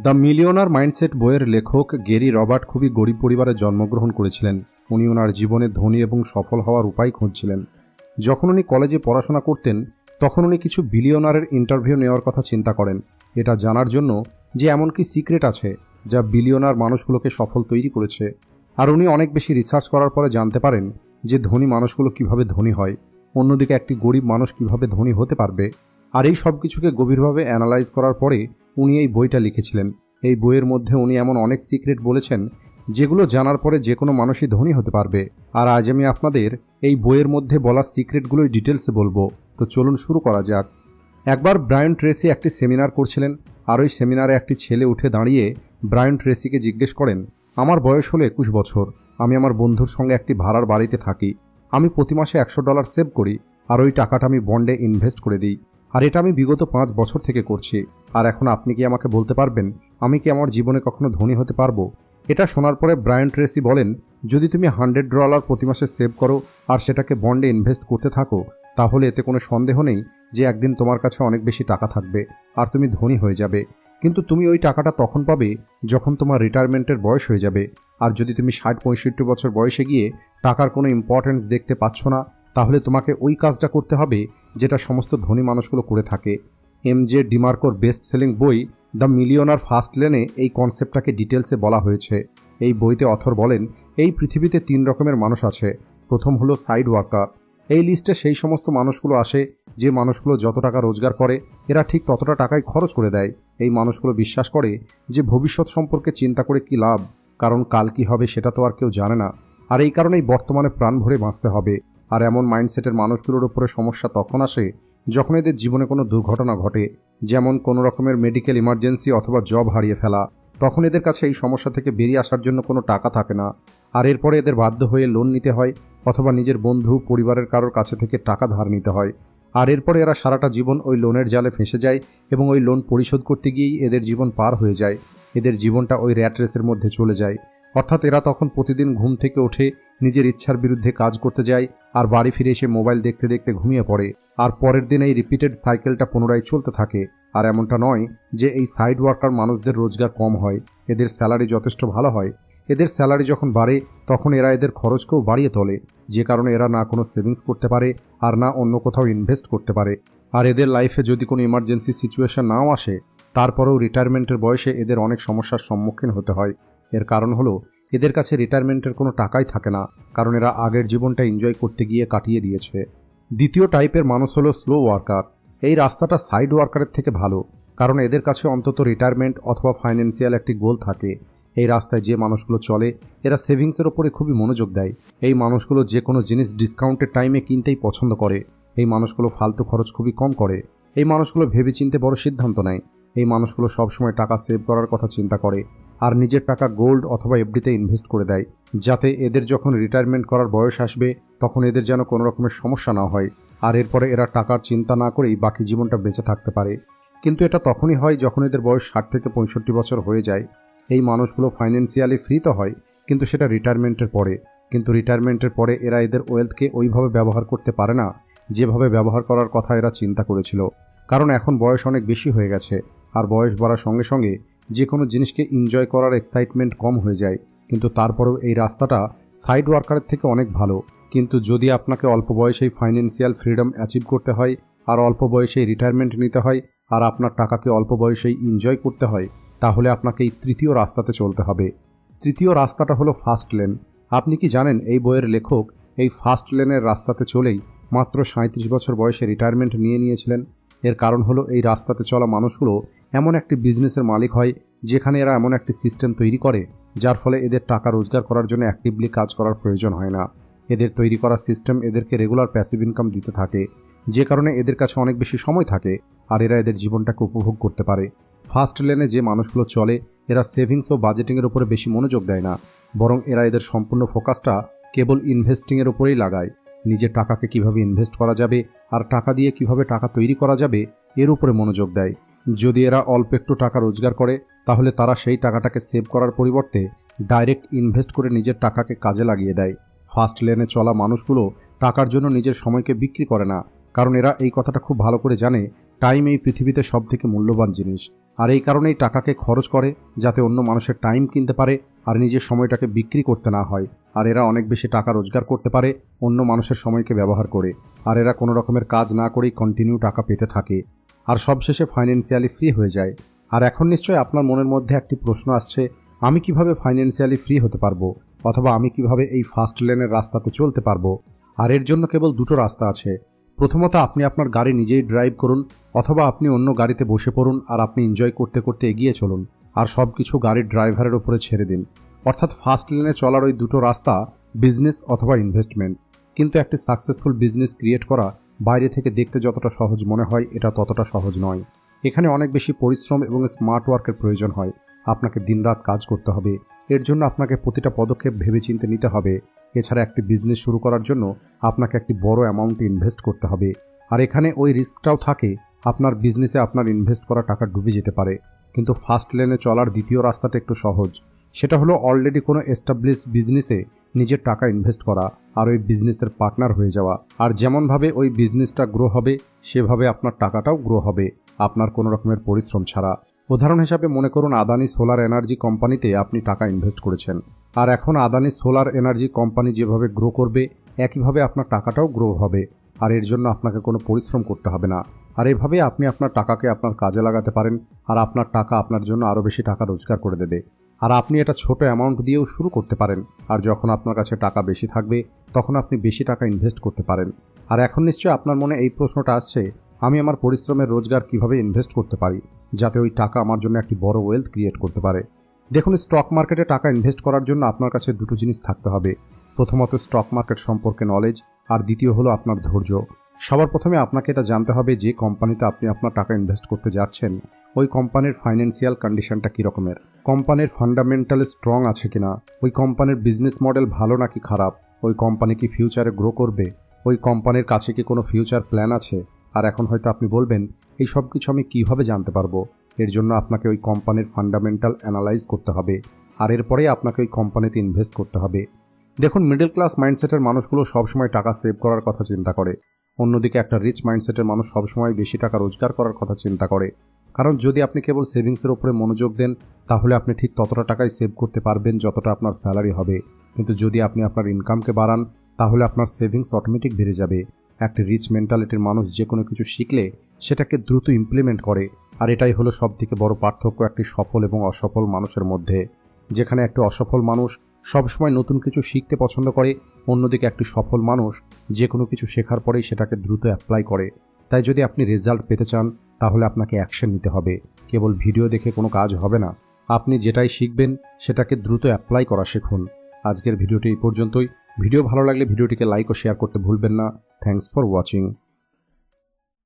The millionaire mindset বইয়ের লেখক Gary Robert খুবই গরিব পরিবারে জন্মগ্রহণ করেছিলেন। উনি ওনার জীবনে ধনী এবং সফল হওয়ার উপায় খুঁজছিলেন। যখন উনি কলেজে পড়াশোনা করতেন তখন উনি কিছু বিলিয়নারের ইন্টারভিউ নেওয়ার কথা চিন্তা করেন, এটা জানার জন্য যে এমন কি সিক্রেট আছে যা বিলিয়নার মানুষগুলোকে সফল তৈরি করেছে। আর উনি অনেক বেশি রিসার্চ করার পরে জানতে পারেন যে ধনী মানুষগুলো কিভাবে ধনী হয়, অন্যদিকে একটি গরিব মানুষ কিভাবে ধনী হতে পারবে। আর এই সব কিছুকে গভীরভাবে অ্যানালাইজ করার পরে উনি এই বইটা লিখেছিলেন। এই বইয়ের মধ্যে উনি এমন অনেক সিক্রেট বলেছেন যেগুলো জানার পরে যে কোনো মানুষই ধনী হতে পারবে। আর আজ আমি আপনাদের এই বইয়ের মধ্যে বলা সিক্রেটগুলোই ডিটেলসে বলবো। তো চলুন শুরু করা যাক। একবার ব্রায়ান ট্রেসি একটি সেমিনার করছিলেন, আর ওই সেমিনারে একটি ছেলে উঠে দাঁড়িয়ে ব্রায়ান ট্রেসিকে জিজ্ঞেস করেন, আমার বয়স হলো 21 বছর, আমি আমার বন্ধুর সঙ্গে একটি ভাড়ার বাড়িতে থাকি, আমি প্রতি মাসে $100 সেভ করি, আর ওই টাকাটা আমি বন্ডে ইনভেস্ট করে দিই, আর এটা আমি বিগত 5 বছর থেকে করছি। আর এখন আপনি কি আমাকে বলতে পারবেন আমি কি আমার জীবনে কখনো ধনী হতে পারবো? এটা শোনার পরে ব্রায়ান ট্রেসি বলেন, যদি তুমি $100 প্রতি মাসে সেভ করো আর সেটাকে বন্ডে ইনভেস্ট করতে থাকো, তাহলে এতে কোনো সন্দেহ নেই যে একদিন তোমার কাছে অনেক বেশি টাকা থাকবে আর তুমি ধনী হয়ে যাবে। কিন্তু তুমি ওই টাকাটা তখন পাবে যখন তোমার রিটায়ারমেন্টের বয়স হয়ে যাবে। আর যদি তুমি 60-65 বছর বয়সে গিয়ে টাকার কোনো ইম্পর্টেন্স দেখতে পাচ্ছ না, তাহলে তোমাকে ওই কাজটা করতে হবে যেটা সমস্ত ধনী মানুষগুলো করে থাকে। এমজে ডিমার্কোর বেস্ট সেলিং বই দ্য মিলিয়নার ফার্স্ট লেনে এই কনসেপ্টটাকে ডিটেলসে বলা হয়েছে। এই বইতে অথর বলেন, এই পৃথিবীতে 3 রকমের মানুষ আছে। প্রথম হলো সাইড ওয়ার্কার। এই লিস্টে সেই সমস্ত মানুষগুলো আসে যে মানুষগুলো যত টাকা রোজগার করে এরা ঠিক ততটা টাকাই খরচ করে দেয়। এই মানুষগুলো বিশ্বাস করে যে ভবিষ্যৎ সম্পর্কে চিন্তা করে কি লাভ, কারণ কাল কি হবে সেটা তো আর কেউ জানে না। আর এই কারণেই বর্তমানে প্রাণ ভরে বাঁচতে হবে। আর এমন মাইন্ডসেটের মানুষগুলোর উপরে সমস্যা তখন আসে যখন এদের জীবনে কোনো দুর্ঘটনা ঘটে, যেমন কোনো রকমের মেডিকেল ইমার্জেন্সি অথবা জব হারিয়ে ফেলা। তখন এদের কাছে এই সমস্যা থেকে বেরিয়ে আসার জন্য কোনো টাকা থাকে না, আর এরপরে এদের বাধ্য হয়ে লোন নিতে হয় অথবা নিজের বন্ধু পরিবারের কারোর কাছে থেকে টাকা ধার নিতে হয়। আর এরপরে এরা সারাটা জীবন ওই লোনের জালে ফেঁসে যায় এবং ওই লোন পরিশোধ করতে গিয়েই এদের জীবন পার হয়ে যায়। এদের জীবনটা ওই র্যাট রেসের মধ্যে চলে যায়। অর্থাৎ এরা তখন প্রতিদিন ঘুম থেকে উঠে নিজের ইচ্ছার বিরুদ্ধে কাজ করতে যায় আর বাড়ি ফিরে এসে মোবাইল দেখতে দেখতে ঘুমিয়ে পড়ে। আর পরের দিন এই রিপিটেড সাইকেলটা পুনরায় চলতে থাকে। আর এমনটা নয় যে এই সাইড ওয়ার্কার মানুষদের রোজগার কম হয়, এদের স্যালারি যথেষ্ট ভালো হয়। এদের স্যালারি যখন বাড়ে তখন এরা এদের খরচকেও বাড়িয়ে তোলে, যে কারণে এরা না কোনো সেভিংস করতে পারে আর না অন্য কোথাও ইনভেস্ট করতে পারে। আর এদের লাইফে যদি কোনো ইমার্জেন্সি সিচুয়েশন নাও আসে, তারপরেও রিটায়ারমেন্টের বয়সে এদের অনেক সমস্যার সম্মুখীন হতে হয়। এর কারণ হলো এদের কাছে রিটায়ারমেন্টের কোনো টাকাই থাকে না, কারণ এরা আগের জীবনটা এনজয় করতে গিয়ে কাটিয়ে দিয়েছে। দ্বিতীয় টাইপের মানুষ হলো স্লো ওয়ার্কার। এই রাস্তাটা সাইড ওয়ার্কারের থেকে ভালো, কারণ এদের কাছে অন্তত রিটায়ারমেন্ট অথবা ফাইন্যান্সিয়াল একটি গোল থাকে। এই রাস্তায় যে মানুষগুলো চলে এরা সেভিংসের ওপরে খুবই মনোযোগ দেয়। এই মানুষগুলো যে কোনো জিনিস ডিসকাউন্টের টাইমে কিনতেই পছন্দ করে। এই মানুষগুলো ফালতু খরচ খুবই কম করে। এই মানুষগুলো ভেবেচিন্তে বড় সিদ্ধান্ত নেয়। এই মানুষগুলো সবসময় টাকা সেভ করার কথা চিন্তা করে আর নিজের টাকা গোল্ড অথবা এফডিতে ইনভেস্ট করে দেয়, যাতে এদের যখন রিটায়ারমেন্ট করার বয়স আসবে তখন এদের যেন কোনো রকমের সমস্যা না হয়। আর এরপরে এরা টাকার চিন্তা না করেই বাকি জীবনটা বেঁচে থাকতে পারে। কিন্তু এটা তখনই হয় যখন এদের বয়স 60 থেকে 65 বছর হয়ে যায়। এই মানুষগুলো ফাইন্যান্সিয়ালি ফ্রি তো হয়, কিন্তু সেটা রিটায়ারমেন্টের পরে। কিন্তু রিটায়ারমেন্টের পরে এরা এদের ওয়েলথকে ওইভাবে ব্যবহার করতে পারে না যেভাবে ব্যবহার করার কথা এরা চিন্তা করেছিল, কারণ এখন বয়স অনেক বেশি হয়ে গেছে। আর বয়স বাড়ার সঙ্গে সঙ্গে যে কোনো জিনিসকে এনজয় করার এক্সাইটমেন্ট কম হয়ে যায়। কিন্তু তারপরেও এই রাস্তাটা সাইড ওয়ার্কারের থেকে অনেক ভালো। কিন্তু যদি আপনাকে অল্প বয়সেই ফাইন্যান্সিয়াল ফ্রিডম অ্যাচিভ করতে হয় আর অল্প বয়সেই রিটায়ারমেন্ট নিতে হয় আর আপনার টাকাকে অল্প বয়সেই এনজয় করতে হয়, তাহলে আপনাকে এই তৃতীয় রাস্তাতে চলতে হবে। তৃতীয় রাস্তাটা হলো ফার্স্ট লেন। আপনি কি জানেন এই বইয়ের লেখক এই ফার্স্ট লেনের রাস্তাতে চলেই মাত্র 37 বছর বয়সে রিটায়ারমেন্ট নিয়েছিলেন? এর কারণ হলো এই রাস্তাতে চলা মানুষগুলো এমন একটি বিজনেসের মালিক হয় যেখানে এরা এমন একটি সিস্টেম তৈরি করে যার ফলে এদের টাকা রোজগার করার জন্য অ্যাক্টিভলি কাজ করার প্রয়োজন হয় না। এদের তৈরি করা সিস্টেম এদেরকে রেগুলার প্যাসিভ ইনকাম দিতে থাকে, যে কারণে এদের কাছে অনেক বেশি সময় থাকে আর এরা এদের জীবনটাকে উপভোগ করতে পারে। ফার্স্ট লেনে যে মানুষগুলো চলে এরা সেভিংস ও বাজেটিংয়ের উপরে বেশি মনোযোগ দেয় না, বরং এরা এদের সম্পূর্ণ ফোকাসটা কেবল ইনভেস্টিংয়ের উপরেই লাগায়। নিজের টাকাকে কিভাবে ইনভেস্ট করা যাবে আর টাকা দিয়ে কিভাবে টাকা তৈরি করা যাবে এর উপরে মনোযোগ দেয়। যদি এরা অল্প একটু টাকা রোজগার করে তাহলে তারা সেই টাকাটাকে সেভ করার পরিবর্তে ডাইরেক্ট ইনভেস্ট করে নিজের টাকাকে কাজে লাগিয়ে দেয়। ফার্স্ট লেনে চলা মানুষগুলো টাকার জন্য নিজের সময়কে বিক্রি করে না, কারণ এরা এই কথাটা খুব ভালো করে জানে টাইম এই পৃথিবীতে সবথেকে মূল্যবান জিনিস। আর এই কারণেই টাকাকে খরচ করে যাতে অন্য মানুষের টাইম কিনতে পারে আর নিজের সময়টাকে বিক্রি করতে না হয়। আর এরা অনেক বেশি টাকা রোজগার করতে পারে অন্য মানুষের সময়কে ব্যবহার করে। আর এরা কোনো রকমের কাজ না করেই কন্টিনিউ টাকা পেতে থাকে আর সবশেষে ফাইন্যান্সিয়ালি ফ্রি হয়ে যায়। আর এখন নিশ্চয়ই আপনার মনের মধ্যে একটি প্রশ্ন আসছে, আমি কিভাবে ফাইন্যান্সিয়ালি ফ্রি হতে পারবো, অথবা আমি কিভাবে এই ফার্স্ট লেনের রাস্তাতে চলতে পারবো। আর এর জন্য কেবল দুটো রাস্তা আছে। প্রথমত, আপনি আপনার গাড়ি নিজেই ড্রাইভ করুন, অথবা আপনি অন্য গাড়িতে বসে পড়ুন আর আপনি এনজয় করতে করতে এগিয়ে চলুন আর সব কিছু গাড়ির ড্রাইভারের উপরে ছেড়ে দিন। অর্থাৎ ফার্স্ট লেনে চলার ওই দুটো রাস্তা, বিজনেস অথবা ইনভেস্টমেন্ট। কিন্তু একটি সাকসেসফুল বিজনেস ক্রিয়েট করা বাইরে থেকে দেখতে যতটা সহজ মনে হয় এটা ততটা সহজ নয়। এখানে অনেক বেশি পরিশ্রম এবং স্মার্ট ওয়ার্কের প্রয়োজন হয়। আপনাকে দিনরাত কাজ করতে হবে, এর জন্য আপনাকে প্রতিটা পদক্ষেপ ভেবেচিন্তে নিতে হবে। এছাড়া একটি বিজনেস শুরু করার জন্য আপনাকে একটি বড় অ্যামাউন্ট ইনভেস্ট করতে হবে। আর এখানে ওই রিস্কটাও থাকে, আপনার বিজনেসে আপনার ইনভেস্ট করা টাকা ডুবে যেতে পারে। কিন্তু ফার্স্ট লেনে চলার দ্বিতীয় রাস্তাটা একটু সহজ। সেটা হলো অলরেডি কোনো এস্টাবলিশ বিজনেসে নিজের টাকা ইনভেস্ট করা আর ওই বিজনেসের পার্টনার হয়ে যাওয়া। আর যেমনভাবে ওই বিজনেসটা গ্রো হবে সেভাবে আপনার টাকাটাও গ্রো হবে, আপনার কোনো রকমের পরিশ্রম ছাড়া। উদাহরণ হিসাবে মনে করুন, আদানি সোলার এনার্জি কোম্পানিতে আপনি টাকা ইনভেস্ট করেছেন, আর এখন আদানি সোলার এনার্জি কোম্পানি যেভাবে গ্রো করবে একইভাবে আপনার টাকাটাও গ্রো হবে। আর এর জন্য আপনাকে কোনো পরিশ্রম করতে হবে না। আর এভাবে আপনি আপনার টাকাকে আপনার কাজে লাগাতে পারেন আর আপনার টাকা আপনার জন্য আরও বেশি টাকা রোজগার করে দেবে। আর আপনি এটা ছোট অ্যামাউন্ট দিয়েও শুরু করতে পারেন। আর যখন আপনার কাছে টাকা বেশি থাকবে তখন আপনি বেশি টাকা ইনভেস্ট করতে পারেন। আর এখন নিশ্চয়ই আপনার মনে এই প্রশ্নটা আসছে, আমি আমার পরিশ্রমের রোজগার কিভাবে ইনভেস্ট করতে পারি যাতে ওই টাকা আমার জন্য একটি বড় ওয়েলথ ক্রিয়েট করতে পারে। দেখুন, স্টক মার্কেটে টাকা ইনভেস্ট করার জন্য আপনার কাছে দুটো জিনিস থাকতে হবে। প্রথমত স্টক মার্কেট সম্পর্কে নলেজ, আর দ্বিতীয় হলো আপনার ধৈর্য। সবার প্রথমে আপনাকে এটা জানতে হবে যে কোম্পানিতে আপনি আপনার টাকা ইনভেস্ট করতে যাচ্ছেন ওই কোম্পানির ফাইন্যান্সিয়াল কন্ডিশনটা কী রকমের, কোম্পানির ফান্ডামেন্টাল স্ট্রং আছে কিনা, ওই কোম্পানির বিজনেস মডেল ভালো নাকি খারাপ, ওই কোম্পানি কি ফিউচারে গ্রো করবে, ওই কোম্পানির কাছে কি কোনো ফিউচার প্ল্যান আছে। আর এখন হয়তো আপনি বলবেন, এই সব কিছু আমি কীভাবে জানতে পারবো? এর জন্য আপনাকে ওই কোম্পানির ফান্ডামেন্টাল অ্যানালাইজ করতে হবে আর এরপরেই আপনাকে ওই কোম্পানিতে ইনভেস্ট করতে হবে। দেখুন, মিডল ক্লাস মাইন্ডসেটের মানুষগুলো সবসময় টাকা সেভ করার কথা চিন্তা করে, অন্যদিকে একটা রিচ মাইন্ডসেটের মানুষ সবসময় বেশি টাকা রোজগার করার কথা চিন্তা করে। কারণ যদি আপনি কেবল সেভিংসের উপরে মনোযোগ দেন তাহলে আপনি ঠিক ততটা টাকাই সেভ করতে পারবেন যতটা আপনার স্যালারি হবে। কিন্তু যদি আপনি আপনার ইনকামকে বাড়ান তাহলে আপনার সেভিংস অটোমেটিক বেড়ে যাবে। একটি রিচ মেন্টালিটির মানুষ যে কোনো কিছু শিখলে সেটাকে দ্রুত ইমপ্লিমেন্ট করে। আর এটাই হলো সবথেকে বড় পার্থক্য একটি সফল এবং অসফল মানুষের মধ্যে। যেখানে একটি অসফল মানুষ সবসময় নতুন কিছু শিখতে পছন্দ করে, অন্যদিকে একটি সফল মানুষ যে কোনো কিছু শেখার পরেই সেটাকে দ্রুত অ্যাপ্লাই করে। তাই যদি আপনি রেজাল্ট পেতে চান তাহলে আপনাকে অ্যাকশন নিতে হবে। কেবল ভিডিও দেখে কোনো কাজ হবে না, আপনি যেটাই শিখবেন সেটাকে দ্রুত অ্যাপ্লাই করা শিখুন। আজকের ভিডিওটি এই পর্যন্তই। ভিডিও ভালো লাগলে ভিডিওটিকে লাইক ও শেয়ার করতে ভুলবেন না। Thanks for watching.